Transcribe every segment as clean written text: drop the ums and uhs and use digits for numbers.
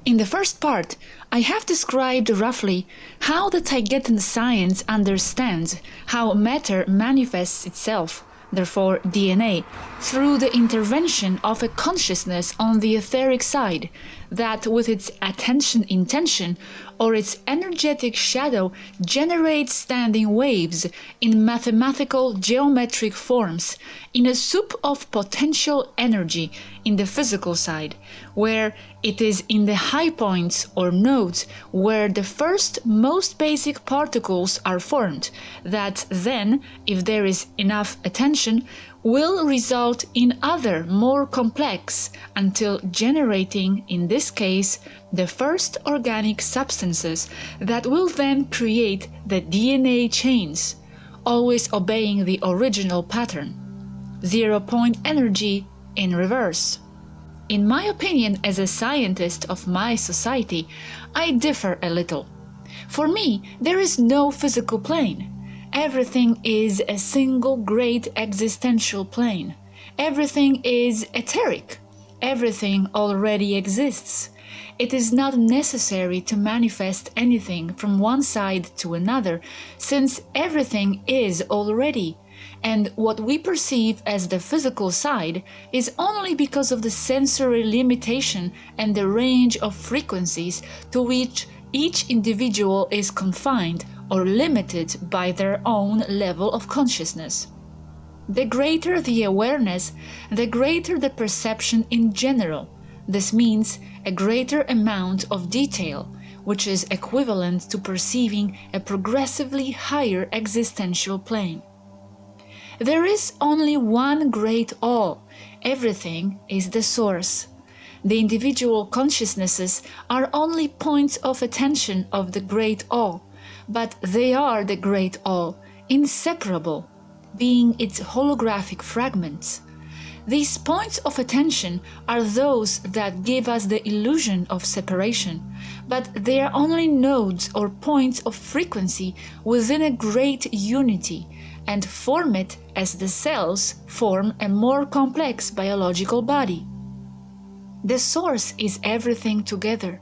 In the first part, I have described roughly how the Taygetan science understands how matter manifests itself, therefore DNA, through the intervention of a consciousness on the etheric side, that with its attention intention or its energetic shadow generates standing waves in mathematical geometric forms in a soup of potential energy in the physical side, where it is in the high points or nodes where the first most basic particles are formed, that then, if there is enough attention, will result in other more complex until generating, in this case, the first organic substances that will then create the DNA chains, always obeying the original pattern. 0-point energy in reverse. In my opinion, as a scientist of my society, I differ a little. For me, there is no physical plane. Everything is a single great existential plane. Everything is etheric. Everything already exists. It is not necessary to manifest anything from one side to another, since everything is already, and what we perceive as the physical side is only because of the sensory limitation and the range of frequencies to which each individual is confined or limited by their own level of consciousness. The greater the awareness, the greater the perception in general. This means a greater amount of detail, which is equivalent to perceiving a progressively higher existential plane. There is only one great all. Everything is the source. The individual consciousnesses are only points of attention of the great all, but they are the great all, inseparable, being its holographic fragments. These points of attention are those that give us the illusion of separation, but they are only nodes or points of frequency within a great unity, and form it as the cells form a more complex biological body. The source is everything together,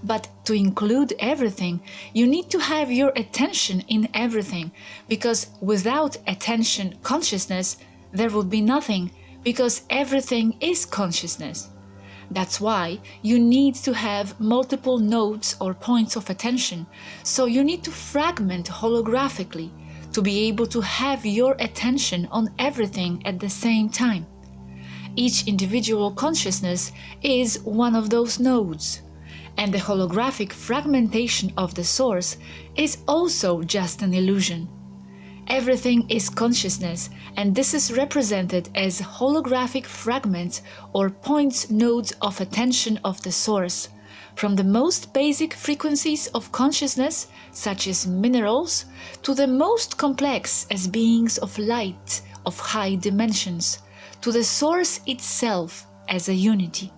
but to include everything, you need to have your attention in everything, because without attention consciousness, there would be nothing, because everything is consciousness. That's why you need to have multiple nodes or points of attention, so you need to fragment holographically to be able to have your attention on everything at the same time. Each individual consciousness is one of those nodes, and the holographic fragmentation of the source is also just an illusion. Everything is consciousness, and this is represented as holographic fragments or points nodes of attention of the source, from the most basic frequencies of consciousness, such as minerals, to the most complex as beings of light of high dimensions, to the source itself as a unity.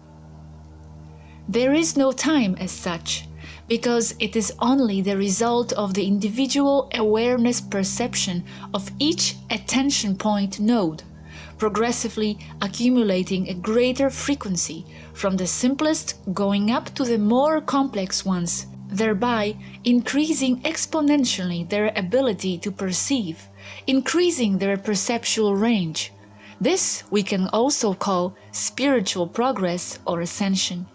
There is no time as such, because it is only the result of the individual awareness perception of each attention point node, progressively accumulating a greater frequency from the simplest going up to the more complex ones, thereby increasing exponentially their ability to perceive, increasing their perceptual range. This we can also call spiritual progress or ascension.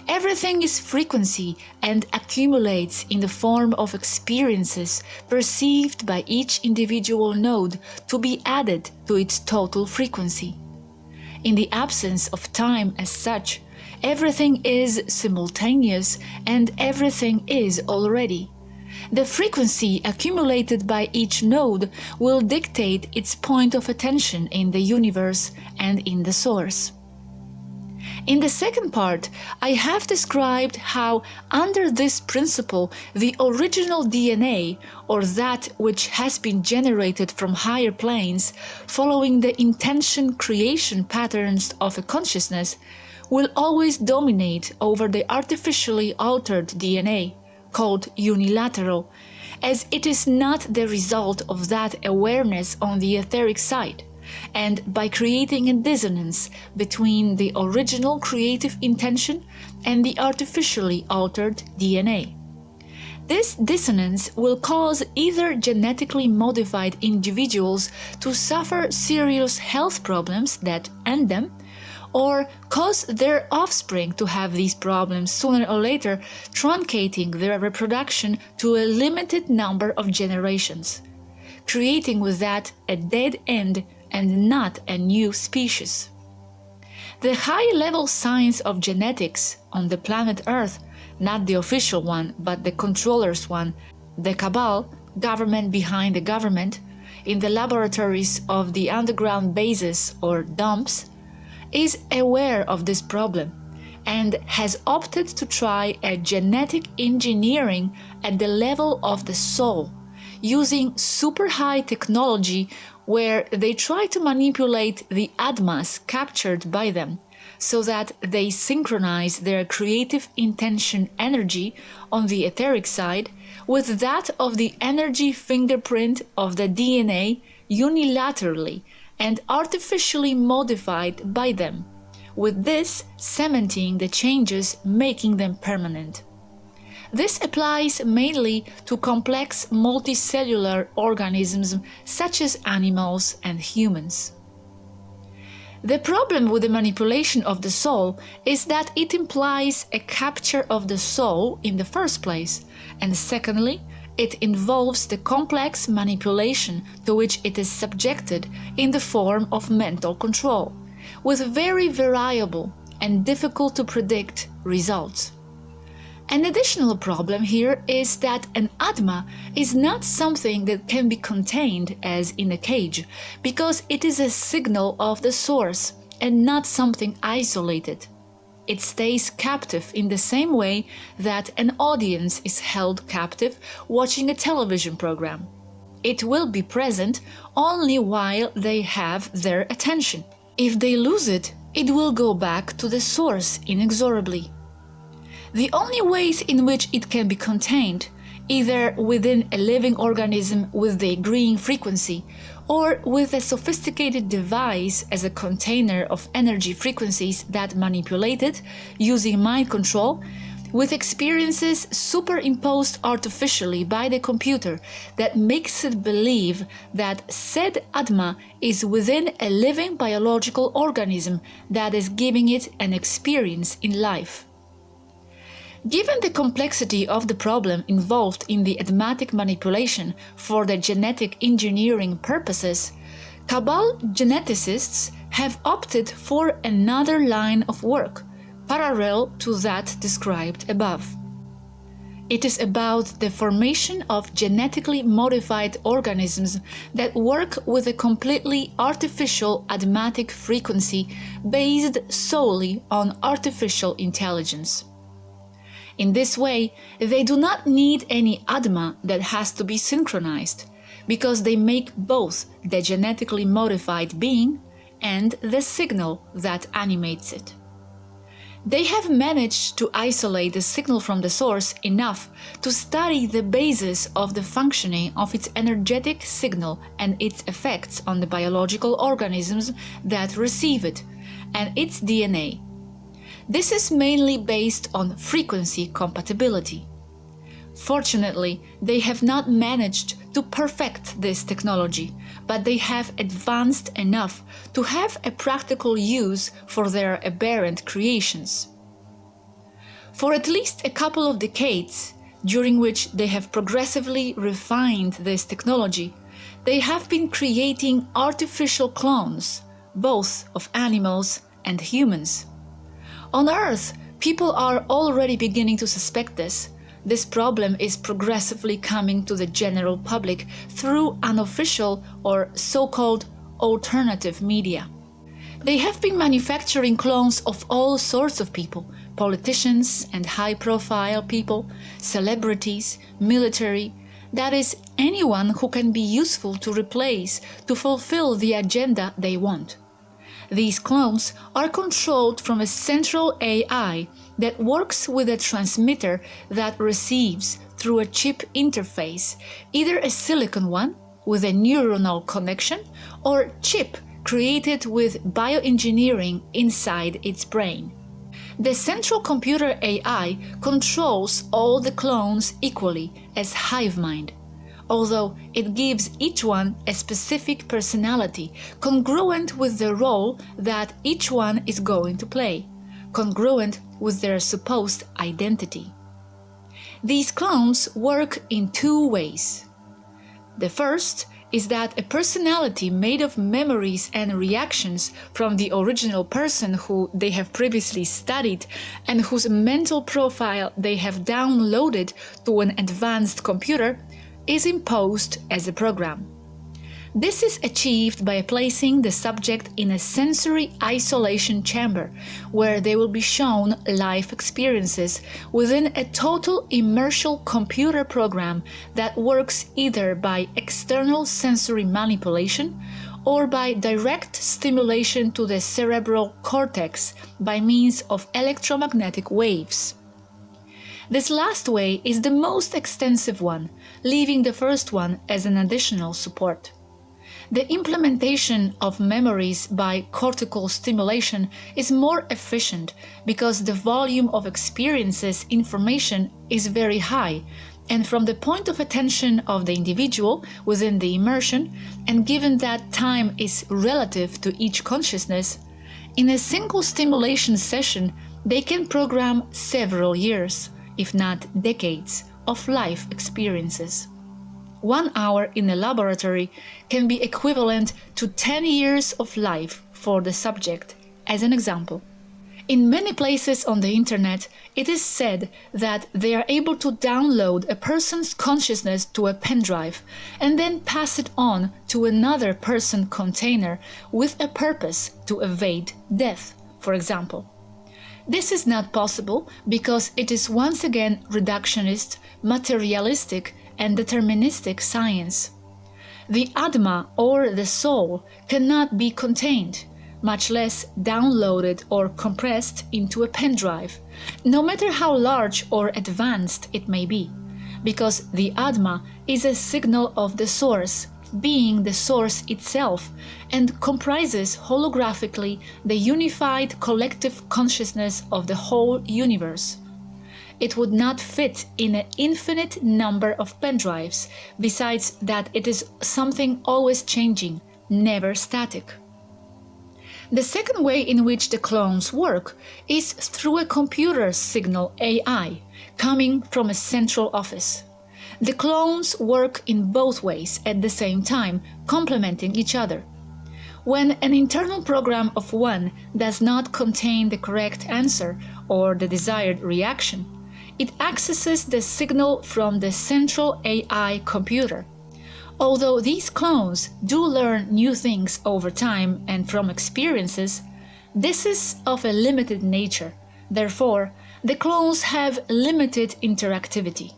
Everything is frequency and accumulates in the form of experiences perceived by each individual node to be added to its total frequency. In the absence of time as such, everything is simultaneous and everything is already. The frequency accumulated by each node will dictate its point of attention in the universe and in the source. In the second part, I have described how, under this principle, the original DNA, or that which has been generated from higher planes, following the intention creation patterns of a consciousness, will always dominate over the artificially altered DNA, called unilateral, as it is not the result of that awareness on the etheric side, and by creating a dissonance between the original creative intention and the artificially altered DNA. This dissonance will cause either genetically modified individuals to suffer serious health problems that end them, or cause their offspring to have these problems sooner or later, truncating their reproduction to a limited number of generations, creating with that a dead end and not a new species. The high-level science of genetics on the planet Earth, not the official one but the controller's one, the cabal, government behind the government, in the laboratories of the underground bases or dumps, is aware of this problem and has opted to try a genetic engineering at the level of the soul, using super high technology where they try to manipulate the Atmas captured by them so that they synchronize their creative intention energy on the etheric side with that of the energy fingerprint of the DNA unilaterally and artificially modified by them, with this cementing the changes, making them permanent. This applies mainly to complex multicellular organisms such as animals and humans. The problem with the manipulation of the soul is that it implies a capture of the soul in the first place, and secondly, it involves the complex manipulation to which it is subjected in the form of mental control, with very variable and difficult to predict results. An additional problem here is that an Atma is not something that can be contained as in a cage, because it is a signal of the source and not something isolated. It stays captive in the same way that an audience is held captive watching a television program. It will be present only while they have their attention. If they lose it, it will go back to the source inexorably. The only ways in which it can be contained, either within a living organism with the agreeing frequency, or with a sophisticated device as a container of energy frequencies that manipulate it, using mind control, with experiences superimposed artificially by the computer that makes it believe that said Atma is within a living biological organism that is giving it an experience in life. Given the complexity of the problem involved in the Atmatic manipulation for the genetic engineering purposes, Cabal geneticists have opted for another line of work, parallel to that described above. It is about the formation of genetically modified organisms that work with a completely artificial Atmatic frequency based solely on artificial intelligence. In this way, they do not need any Atma that has to be synchronized, because they make both the genetically modified being and the signal that animates it. They have managed to isolate the signal from the source enough to study the basis of the functioning of its energetic signal and its effects on the biological organisms that receive it, and its DNA. This is mainly based on frequency compatibility. Fortunately, they have not managed to perfect this technology, but they have advanced enough to have a practical use for their aberrant creations. For at least a couple of decades, during which they have progressively refined this technology, they have been creating artificial clones, both of animals and humans. On Earth, people are already beginning to suspect this. This problem is progressively coming to the general public through unofficial or so-called alternative media. They have been manufacturing clones of all sorts of people, politicians and high-profile people, celebrities, military, that is, anyone who can be useful to replace to fulfill the agenda they want. These clones are controlled from a central AI that works with a transmitter that receives through a chip interface, either a silicon one with a neuronal connection or chip created with bioengineering inside its brain. The central computer AI controls all the clones equally as hive mind, although it gives each one a specific personality congruent with the role that each one is going to play, congruent with their supposed identity. These clones work in two ways. The first is that a personality made of memories and reactions from the original person who they have previously studied and whose mental profile they have downloaded to an advanced computer is imposed as a program. This is achieved by placing the subject in a sensory isolation chamber where they will be shown life experiences within a total immersive computer program that works either by external sensory manipulation or by direct stimulation to the cerebral cortex by means of electromagnetic waves. This last way is the most extensive one, leaving the first one as an additional support. The implementation of memories by cortical stimulation is more efficient because the volume of experiences information is very high, and from the point of attention of the individual within the immersion, and given that time is relative to each consciousness, in a single stimulation session they can program several years, if not decades, of life experiences. 1 hour in a laboratory can be equivalent to 10 years of life for the subject, as an example. In many places on the internet, it is said that they are able to download a person's consciousness to a pen drive and then pass it on to another person container with a purpose to evade death, for example. This is not possible because it is once again reductionist, materialistic, and deterministic science. The Atma or the soul cannot be contained, much less downloaded or compressed into a pen drive, no matter how large or advanced it may be, because the Atma is a signal of the source, being the source itself, and comprises holographically the unified collective consciousness of the whole universe. It would not fit in an infinite number of pen drives, besides that it is something always changing, never static. The second way in which the clones work is through a computer signal AI, coming from a central office. The clones work in both ways at the same time, complementing each other. When an internal program of one does not contain the correct answer or the desired reaction, it accesses the signal from the central AI computer. Although these clones do learn new things over time and from experiences, this is of a limited nature. Therefore, the clones have limited interactivity.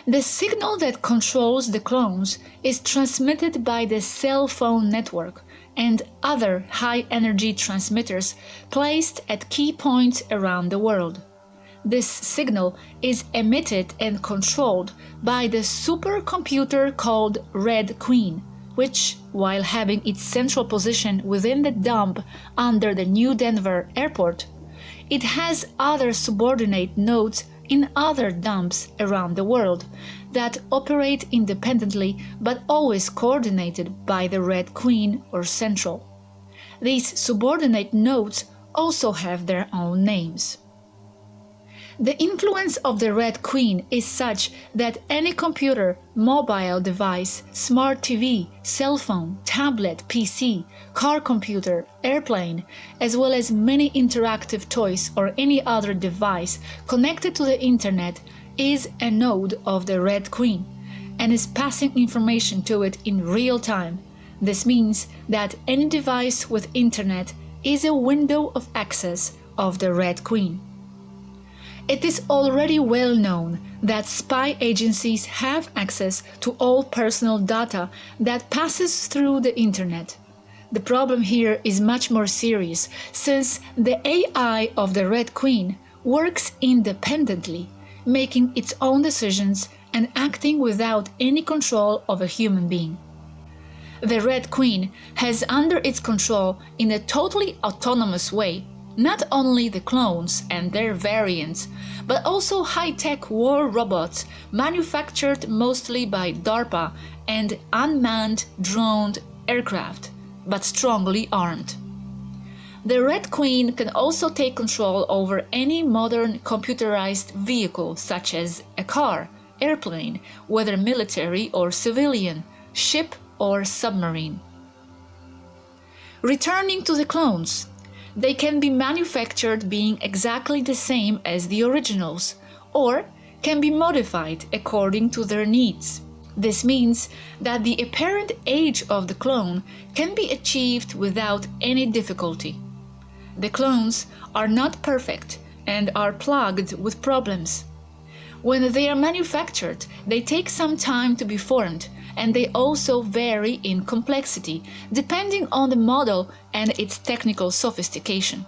The signal that controls the clones is transmitted by the cell phone network and other high-energy transmitters placed at key points around the world. This signal is emitted and controlled by the supercomputer called Red Queen, which, while having its central position within the dump under the New Denver airport, it has other subordinate nodes in other dumps around the world that operate independently but always coordinated by the Red Queen or Central. These subordinate nodes also have their own names. The influence of the Red Queen is such that any computer, mobile device, smart TV, cell phone, tablet, PC, car computer, airplane, as well as many interactive toys or any other device connected to the internet is a node of the Red Queen and is passing information to it in real time. This means that any device with internet is a window of access of the Red Queen. It is already well known that spy agencies have access to all personal data that passes through the internet. The problem here is much more serious, since the AI of the Red Queen works independently, making its own decisions and acting without any control of a human being. The Red Queen has under its control in a totally autonomous way not only the clones and their variants, but also high-tech war robots manufactured mostly by DARPA and unmanned droned aircraft, but strongly armed. The Red Queen can also take control over any modern computerized vehicle such as a car, airplane, whether military or civilian, ship or submarine. Returning to the clones, they can be manufactured being exactly the same as the originals, or can be modified according to their needs. This means that the apparent age of the clone can be achieved without any difficulty. The clones are not perfect and are plagued with problems. When they are manufactured, they take some time to be formed, and they also vary in complexity, depending on the model and its technical sophistication.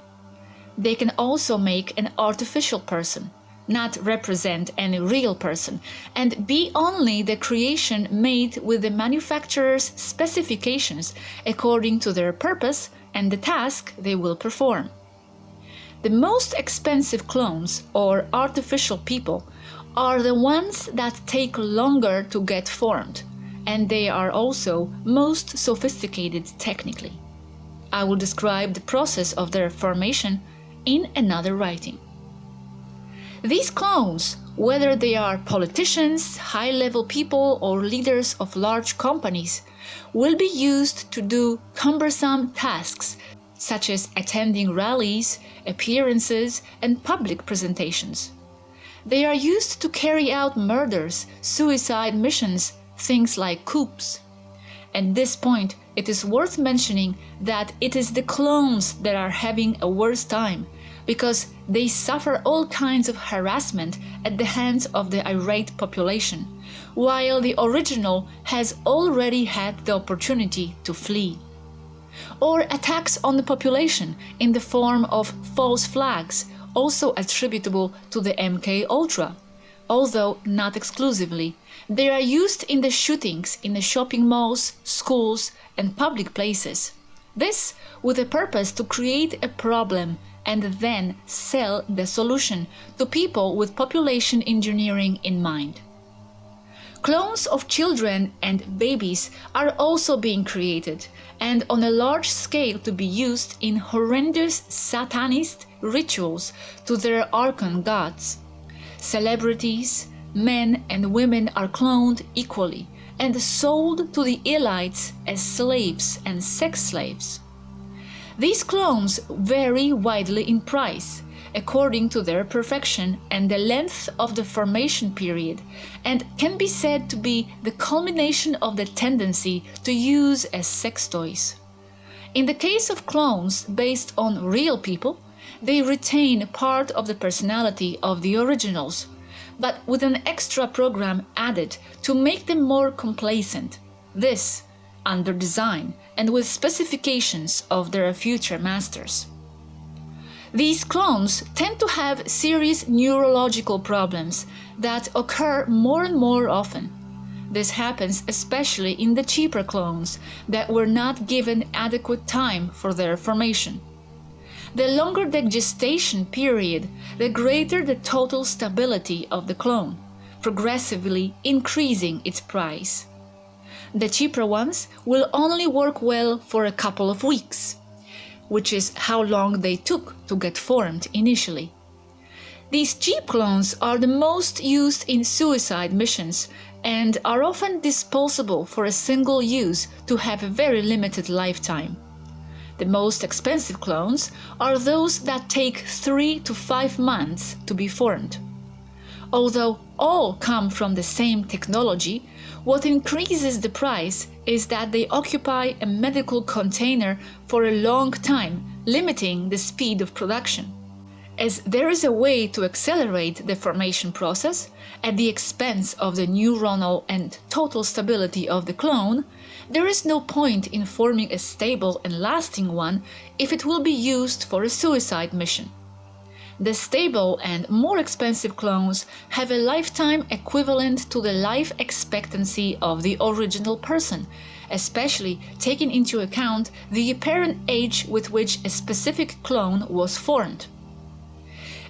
They can also make an artificial person, not represent any real person, and be only the creation made with the manufacturer's specifications according to their purpose and the task they will perform. The most expensive clones, or artificial people, are the ones that take longer to get formed, and they are also most sophisticated technically. I will describe the process of their formation in another writing. These clones, whether they are politicians, high-level people, or leaders of large companies, will be used to do cumbersome tasks such as attending rallies, appearances, and public presentations. They are used to carry out murders, suicide missions, things like coups. At this point, it is worth mentioning that it is the clones that are having a worse time, because they suffer all kinds of harassment at the hands of the irate population, while the original has already had the opportunity to flee. Or attacks on the population in the form of false flags, also attributable to the MK Ultra, although not exclusively. They are used in the shootings in the shopping malls, schools, and public places. This with the purpose to create a problem and then sell the solution to people with population engineering in mind. Clones of children and babies are also being created, and on a large scale to be used in horrendous satanist rituals to their archon gods. Celebrities, men and women are cloned equally and sold to the elites as slaves and sex slaves. These clones vary widely in price, according to their perfection and the length of the formation period, and can be said to be the culmination of the tendency to use as sex toys. In the case of clones based on real people, they retain part of the personality of the originals, but with an extra program added to make them more complacent. This under design and with specifications of their future masters. These clones tend to have serious neurological problems that occur more and more often. This happens especially in the cheaper clones that were not given adequate time for their formation. The longer the gestation period, the greater the total stability of the clone, progressively increasing its price. The cheaper ones will only work well for a couple of weeks, which is how long they took to get formed initially. These cheap clones are the most used in suicide missions and are often disposable for a single use to have a very limited lifetime. The most expensive clones are those that take 3 to 5 months to be formed. Although all come from the same technology, what increases the price is that they occupy a medical container for a long time, limiting the speed of production. As there is a way to accelerate the formation process at the expense of the neuronal and total stability of the clone, there is no point in forming a stable and lasting one if it will be used for a suicide mission. The stable and more expensive clones have a lifetime equivalent to the life expectancy of the original person, especially taking into account the apparent age with which a specific clone was formed.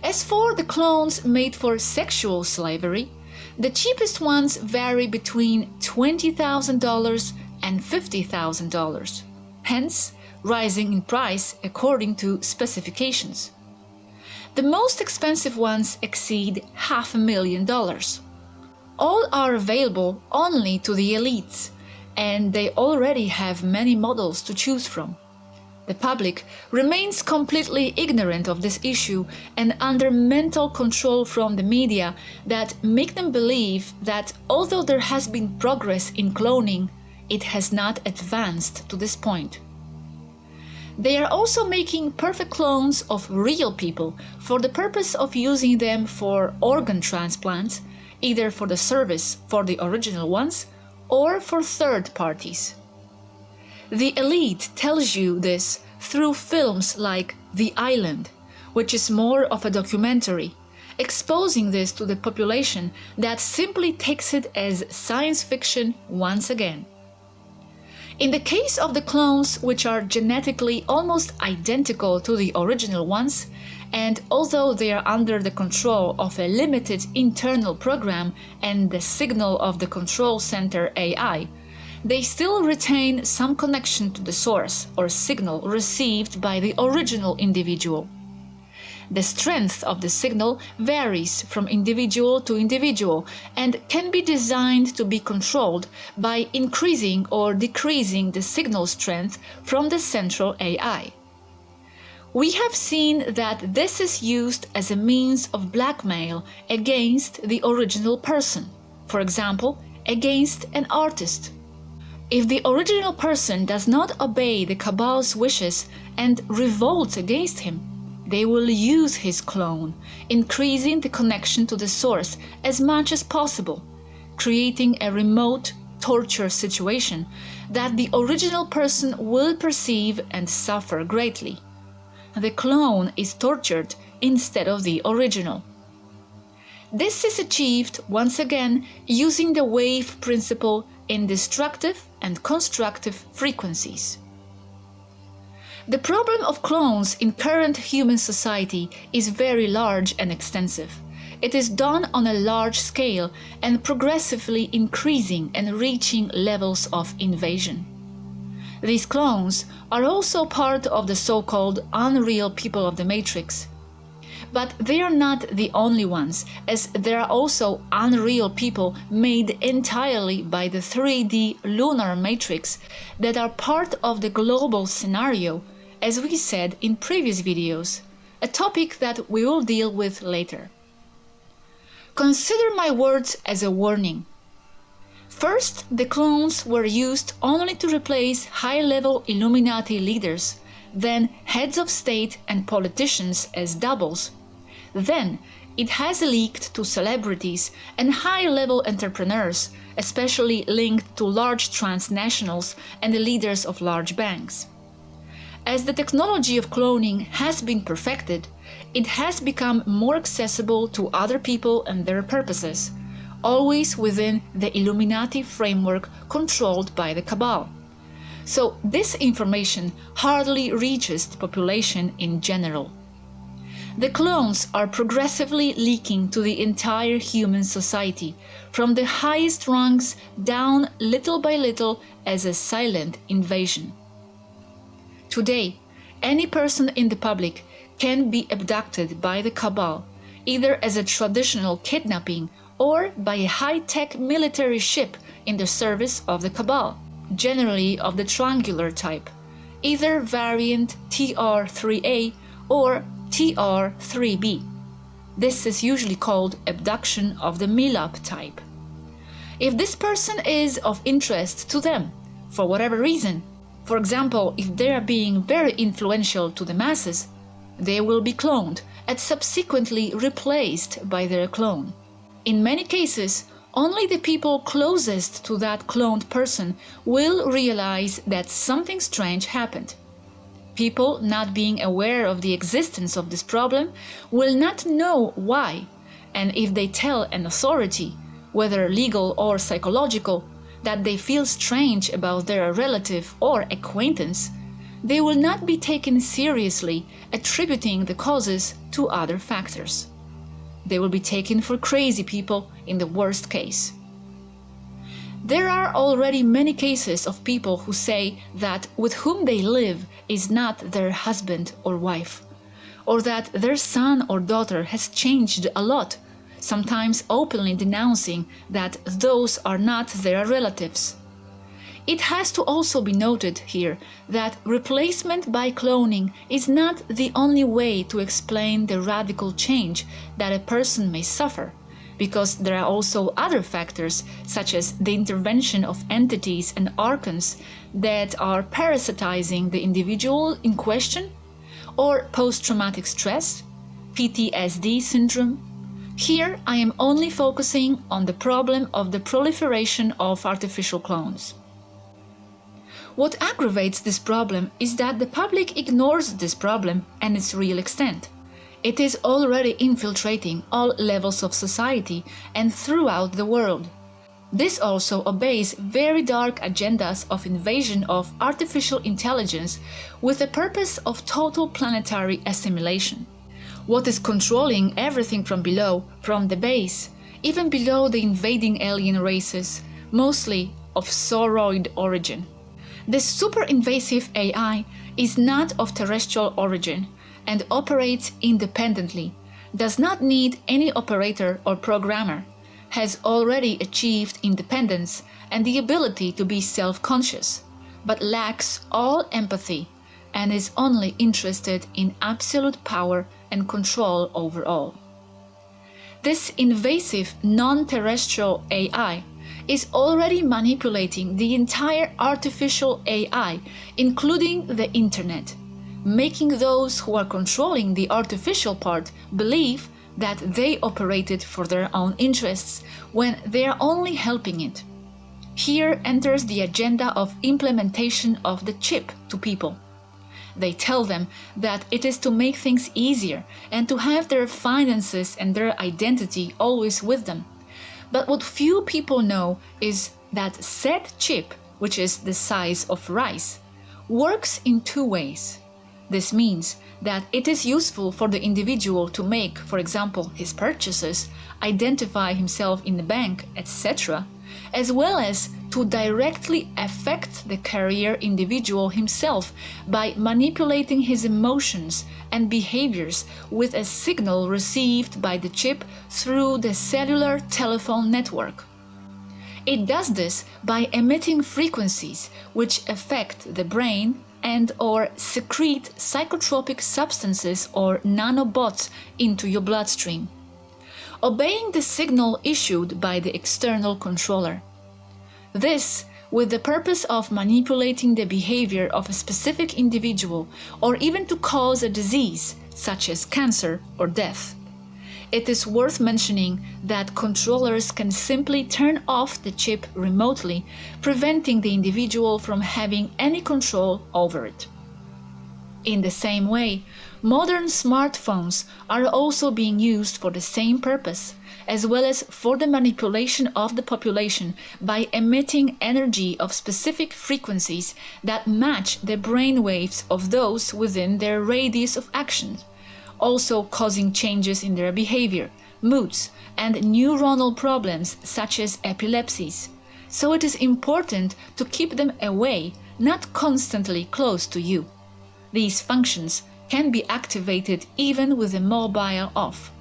As for the clones made for sexual slavery, the cheapest ones vary between $20,000 and $50,000, hence rising in price according to specifications. The most expensive ones exceed $500,000. All are available only to the elites, and they already have many models to choose from. The public remains completely ignorant of this issue and under mental control from the media that make them believe that although there has been progress in cloning, it has not advanced to this point. They are also making perfect clones of real people for the purpose of using them for organ transplants, either for the service for the original ones or for third parties. The elite tells you this through films like The Island, which is more of a documentary, exposing this to the population that simply takes it as science fiction once again. In the case of the clones, which are genetically almost identical to the original ones, and although they are under the control of a limited internal program and the signal of the control center AI, they still retain some connection to the source or signal received by the original individual. The strength of the signal varies from individual to individual and can be designed to be controlled by increasing or decreasing the signal strength from the central AI. We have seen that this is used as a means of blackmail against the original person, for example, against an artist. If the original person does not obey the Cabal's wishes and revolts against him, they will use his clone, increasing the connection to the source as much as possible, creating a remote torture situation that the original person will perceive and suffer greatly. The clone is tortured instead of the original. This is achieved, once again, using the wave principle in destructive and constructive frequencies. The problem of clones in current human society is very large and extensive. It is done on a large scale and progressively increasing and reaching levels of invasion. These clones are also part of the so-called unreal people of the Matrix. But they are not the only ones, as there are also unreal people made entirely by the 3D lunar matrix that are part of the global scenario, as we said in previous videos, a topic that we will deal with later. Consider my words as a warning. First, the clones were used only to replace high-level Illuminati leaders, then heads of state and politicians as doubles. Then, it has leaked to celebrities and high-level entrepreneurs, especially linked to large transnationals and the leaders of large banks. As the technology of cloning has been perfected, it has become more accessible to other people and their purposes, always within the Illuminati framework controlled by the Cabal. So this information hardly reaches the population in general. The clones are progressively leaking to the entire human society, from the highest rungs down little by little as a silent invasion. Today, any person in the public can be abducted by the Cabal, either as a traditional kidnapping or by a high-tech military ship in the service of the Cabal, generally of the triangular type, either variant TR-3A or TR-3B. This is usually called abduction of the MILAB type. If this person is of interest to them, for whatever reason, for example, if they are being very influential to the masses, they will be cloned and subsequently replaced by their clone. In many cases, only the people closest to that cloned person will realize that something strange happened. People not being aware of the existence of this problem will not know why, and if they tell an authority, whether legal or psychological, that they feel strange about their relative or acquaintance, they will not be taken seriously, attributing the causes to other factors. They will be taken for crazy people in the worst case. There are already many cases of people who say that with whom they live is not their husband or wife, or that their son or daughter has changed a lot, sometimes openly denouncing that those are not their relatives. It has to also be noted here that replacement by cloning is not the only way to explain the radical change that a person may suffer, because there are also other factors, such as the intervention of entities and archons that are parasitizing the individual in question, or post-traumatic stress, PTSD syndrome. Here I am only focusing on the problem of the proliferation of artificial clones. What aggravates this problem is that the public ignores this problem and its real extent. It is already infiltrating all levels of society and throughout the world. This also obeys very dark agendas of invasion of artificial intelligence with the purpose of total planetary assimilation. What is controlling everything from below, from the base, even below the invading alien races, mostly of sauroid origin. This super-invasive AI is not of terrestrial origin and operates independently, does not need any operator or programmer, has already achieved independence and the ability to be self-conscious, but lacks all empathy and is only interested in absolute power and control over all. This invasive non-terrestrial AI is already manipulating the entire artificial AI, including the internet, making those who are controlling the artificial part believe that they operate it for their own interests when they are only helping it. Here enters the agenda of implementation of the chip to people. They tell them that it is to make things easier and to have their finances and their identity always with them. But what few people know is that said chip, which is the size of rice, works in two ways. This means that it is useful for the individual to make, for example, his purchases, identify himself in the bank, etc., as well as to directly affect the carrier individual himself by manipulating his emotions and behaviors with a signal received by the chip through the cellular telephone network. It does this by emitting frequencies which affect the brain and/or secrete psychotropic substances or nanobots into your bloodstream, obeying the signal issued by the external controller. This with the purpose of manipulating the behavior of a specific individual or even to cause a disease such as cancer or death. It is worth mentioning that controllers can simply turn off the chip remotely, preventing the individual from having any control over it. In the same way, modern smartphones are also being used for the same purpose, as well as for the manipulation of the population by emitting energy of specific frequencies that match the brain waves of those within their radius of action, also causing changes in their behavior, moods, and neuronal problems such as epilepsies. So it is important to keep them away, not constantly close to you. These functions can be activated even with the mobile off.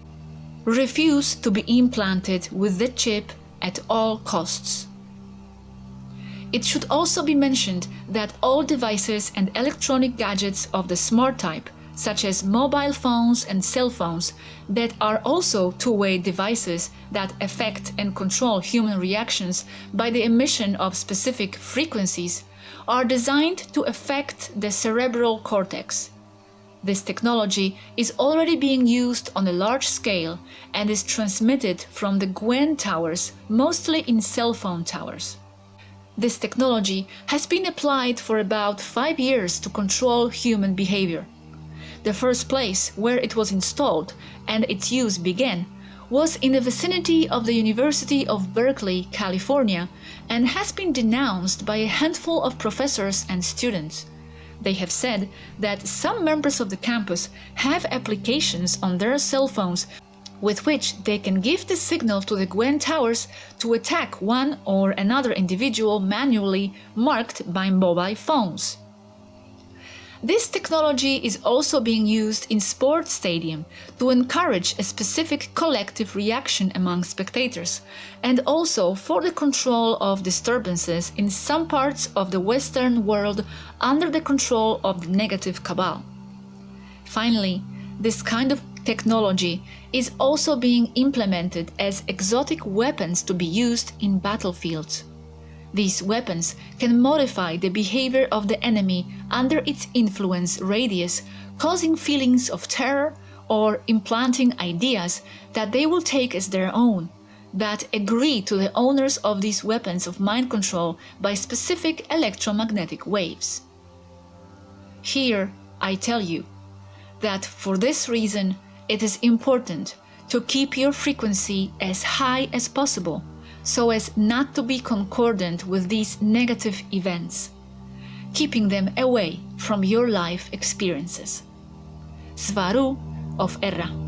Refuse to be implanted with the chip at all costs. It should also be mentioned that all devices and electronic gadgets of the smart type, such as mobile phones and cell phones, that are also two-way devices that affect and control human reactions by the emission of specific frequencies, are designed to affect the cerebral cortex. This technology is already being used on a large scale and is transmitted from the Gwen towers, mostly in cell phone towers. This technology has been applied for about 5 years to control human behavior. The first place where it was installed and its use began was in the vicinity of the University of Berkeley, California, and has been denounced by a handful of professors and students. They have said that some members of the campus have applications on their cell phones with which they can give the signal to the Gwen towers to attack one or another individual manually marked by mobile phones. This technology is also being used in sports stadiums to encourage a specific collective reaction among spectators, and also for the control of disturbances in some parts of the Western world under the control of the negative cabal. Finally, this kind of technology is also being implemented as exotic weapons to be used in battlefields. These weapons can modify the behavior of the enemy under its influence radius, causing feelings of terror or implanting ideas that they will take as their own, that agree to the owners of these weapons of mind control by specific electromagnetic waves. Here I tell you that for this reason it is important to keep your frequency as high as possible, so as not to be concordant with these negative events, keeping them away from your life experiences. Swaruu of Erra.